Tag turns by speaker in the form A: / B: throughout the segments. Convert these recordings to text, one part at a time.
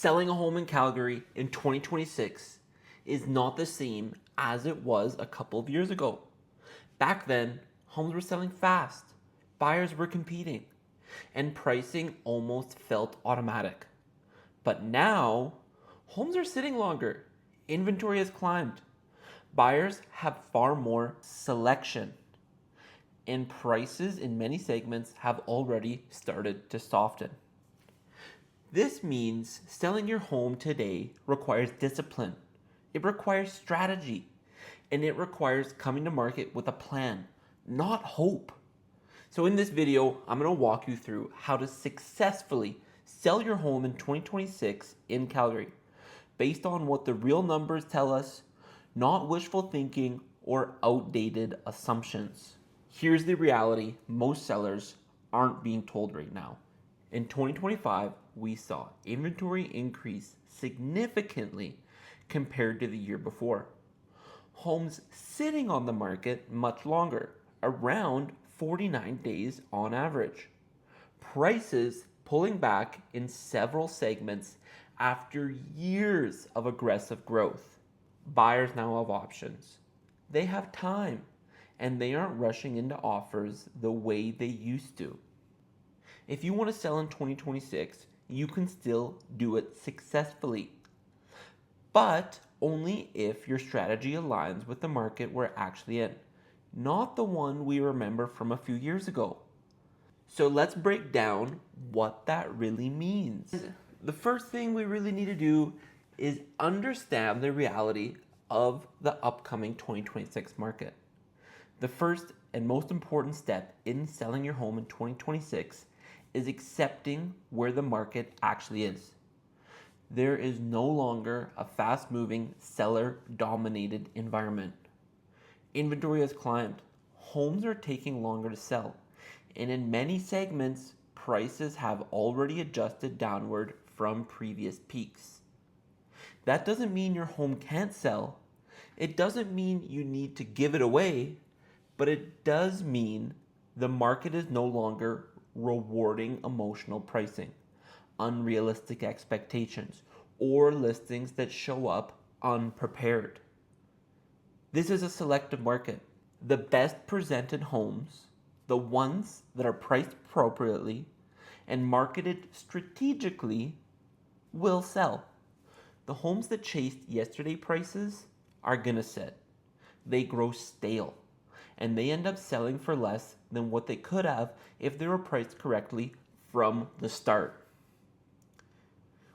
A: Selling a home in Calgary in 2026 is not the same as it was a couple of years ago. Back then, homes were selling fast, buyers were competing, and pricing almost felt automatic. But now, homes are sitting longer, inventory has climbed, buyers have far more selection, and prices in many segments have already started to soften. This means selling your home today requires discipline, it requires strategy, and it requires coming to market with a plan, not hope. So in this video, I'm going to walk you through how to successfully sell your home in 2026 in Calgary, based on what the real numbers tell us, not wishful thinking or outdated assumptions. Here's the reality most sellers aren't being told right now. In 2025, we saw inventory increase significantly compared to the year before. Homes sitting on the market much longer, around 49 days on average. Prices pulling back in several segments after years of aggressive growth. Buyers now have options. They have time, and they aren't rushing into offers the way they used to. If you want to sell in 2026, you can still do it successfully, but only if your strategy aligns with the market we're actually in, not the one we remember from a few years ago. So let's break down what that really means. The first thing we really need to do is understand the reality of the upcoming 2026 market. The first and most important step in selling your home in 2026 is accepting where the market actually is. There is no longer a fast-moving, seller-dominated environment. Inventory has climbed. Homes are taking longer to sell. And in many segments, prices have already adjusted downward from previous peaks. That doesn't mean your home can't sell. It doesn't mean you need to give it away, but it does mean the market is no longer rewarding emotional pricing, unrealistic expectations, or listings that show up unprepared. This is a selective market. The best presented homes, the ones that are priced appropriately and marketed strategically, will sell. The homes that chased yesterday prices are gonna sit. They grow stale, and they end up selling for less than what they could have if they were priced correctly from the start.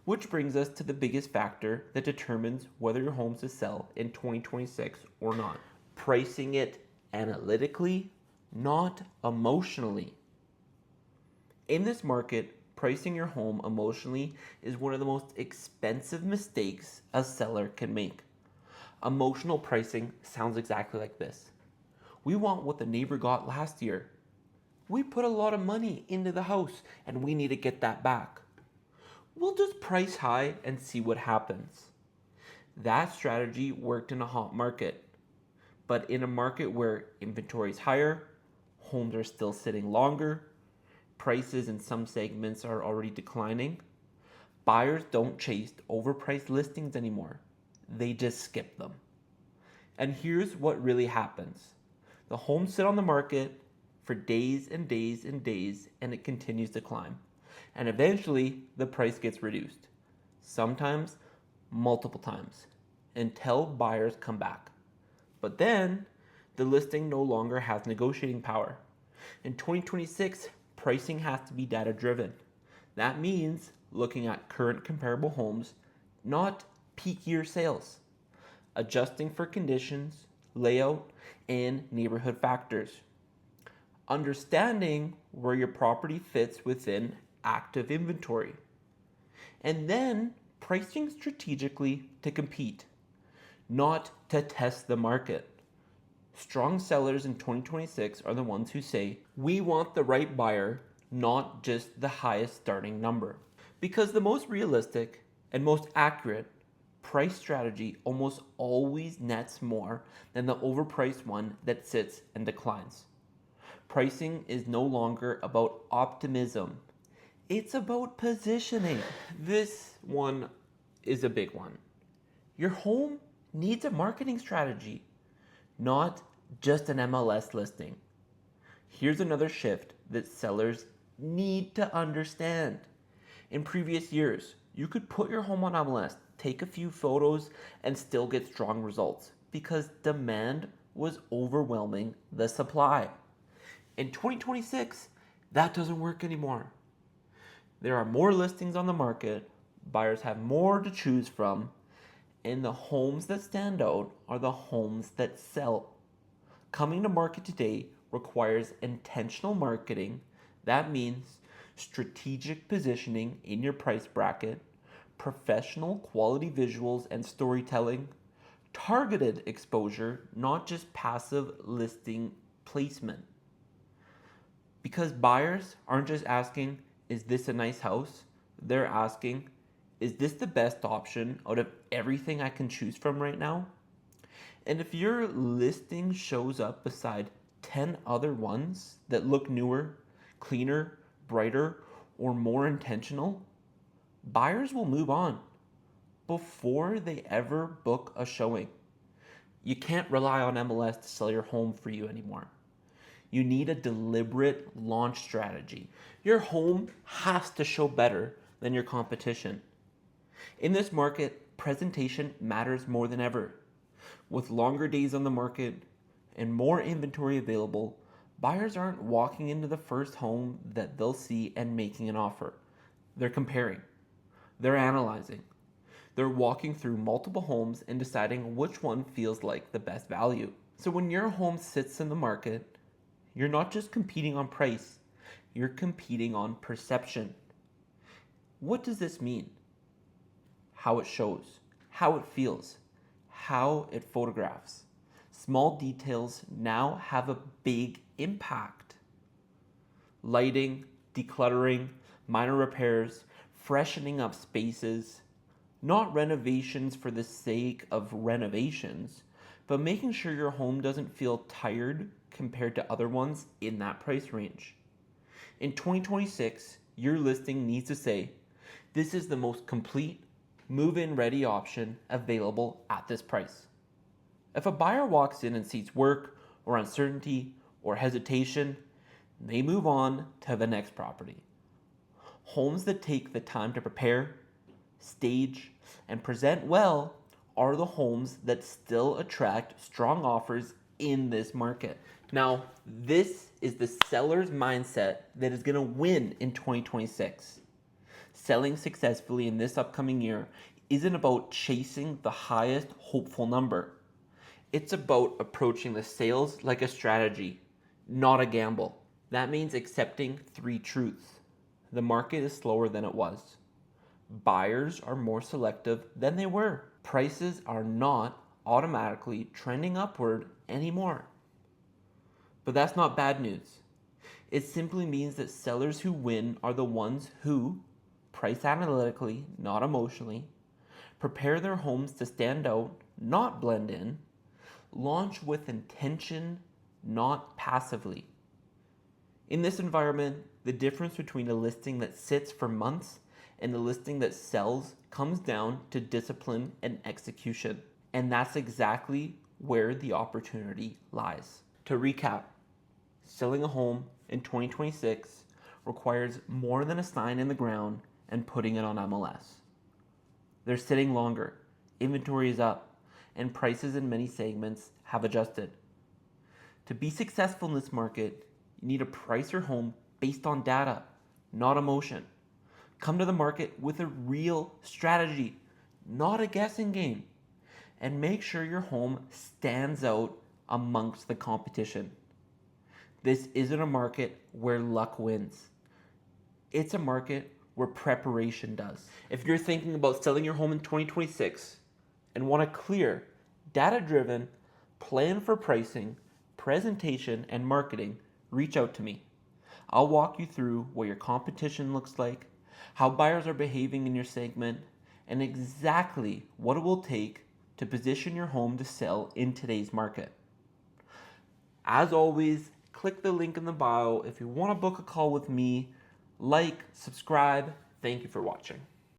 A: Which brings us to the biggest factor that determines whether your home is to sell in 2026 or not. Pricing it analytically, not emotionally. In this market, pricing your home emotionally is one of the most expensive mistakes a seller can make. Emotional pricing sounds exactly like this. We want what the neighbor got last year. We put a lot of money into the house and we need to get that back. We'll just price high and see what happens. That strategy worked in a hot market, but in a market where inventory is higher, homes are still sitting longer, prices in some segments are already declining, buyers don't chase overpriced listings anymore. They just skip them. And here's what really happens. The homes sit on the market for days and days and days, and it continues to climb. And eventually, the price gets reduced. Sometimes, multiple times, until buyers come back. But then, the listing no longer has negotiating power. In 2026, pricing has to be data-driven. That means looking at current comparable homes, not peak year sales. Adjusting for conditions, layout, and neighborhood factors. Understanding where your property fits within active inventory. And then pricing strategically to compete, not to test the market. Strong sellers in 2026 are the ones who say, we want the right buyer, not just the highest starting number. Because the most realistic and most accurate price strategy almost always nets more than the overpriced one that sits and declines. Pricing is no longer about optimism. It's about positioning. This one is a big one. Your home needs a marketing strategy, not just an MLS listing. Here's another shift that sellers need to understand. In previous years, you could put your home on MLS, take a few photos, and still get strong results because demand was overwhelming the supply. In 2026, that doesn't work anymore. There are more listings on the market, buyers have more to choose from, and the homes that stand out are the homes that sell. Coming to market today requires intentional marketing. That means strategic positioning in your price bracket, professional quality visuals and storytelling, targeted exposure, not just passive listing placement. Because buyers aren't just asking, is this a nice house? They're asking, is this the best option out of everything I can choose from right now? And if your listing shows up beside 10 other ones that look newer, cleaner, brighter, or more intentional, buyers will move on before they ever book a showing. You can't rely on MLS to sell your home for you anymore. You need a deliberate launch strategy. Your home has to show better than your competition. In this market, presentation matters more than ever. With longer days on the market and more inventory available, buyers aren't walking into the first home that they'll see and making an offer. They're comparing. They're analyzing. They're walking through multiple homes and deciding which one feels like the best value. So when your home sits in the market, you're not just competing on price, you're competing on perception. What does this mean? How it shows, how it feels, how it photographs. Small details now have a big impact. Lighting, decluttering, minor repairs, freshening up spaces, not renovations for the sake of renovations, but making sure your home doesn't feel tired compared to other ones in that price range. In 2026, your listing needs to say, this is the most complete, move-in ready option available at this price. If a buyer walks in and sees work or uncertainty or hesitation, they move on to the next property. Homes that take the time to prepare, stage, and present well are the homes that still attract strong offers in this market. Now, this is the seller's mindset that is going to win in 2026. Selling successfully in this upcoming year isn't about chasing the highest hopeful number. It's about approaching the sales like a strategy, not a gamble. That means accepting 3 truths. The market is slower than it was. Buyers are more selective than they were. Prices are not automatically trending upward anymore. But that's not bad news. It simply means that sellers who win are the ones who, price analytically, not emotionally, prepare their homes to stand out, not blend in, launch with intention, not passively. In this environment, the difference between a listing that sits for months and a listing that sells comes down to discipline and execution. And that's exactly where the opportunity lies. To recap, selling a home in 2026 requires more than a sign in the ground and putting it on MLS. They're sitting longer, inventory is up, and prices in many segments have adjusted. To be successful in this market, you need to price your home based on data, not emotion. Come to the market with a real strategy, not a guessing game. And make sure your home stands out amongst the competition. This isn't a market where luck wins. It's a market where preparation does. If you're thinking about selling your home in 2026 and want a clear, data-driven plan for pricing, presentation, and marketing, reach out to me. I'll walk you through what your competition looks like, how buyers are behaving in your segment, and exactly what it will take to position your home to sell in today's market. As always, click the link in the bio if you want to book a call with me. Like, subscribe. Thank you for watching.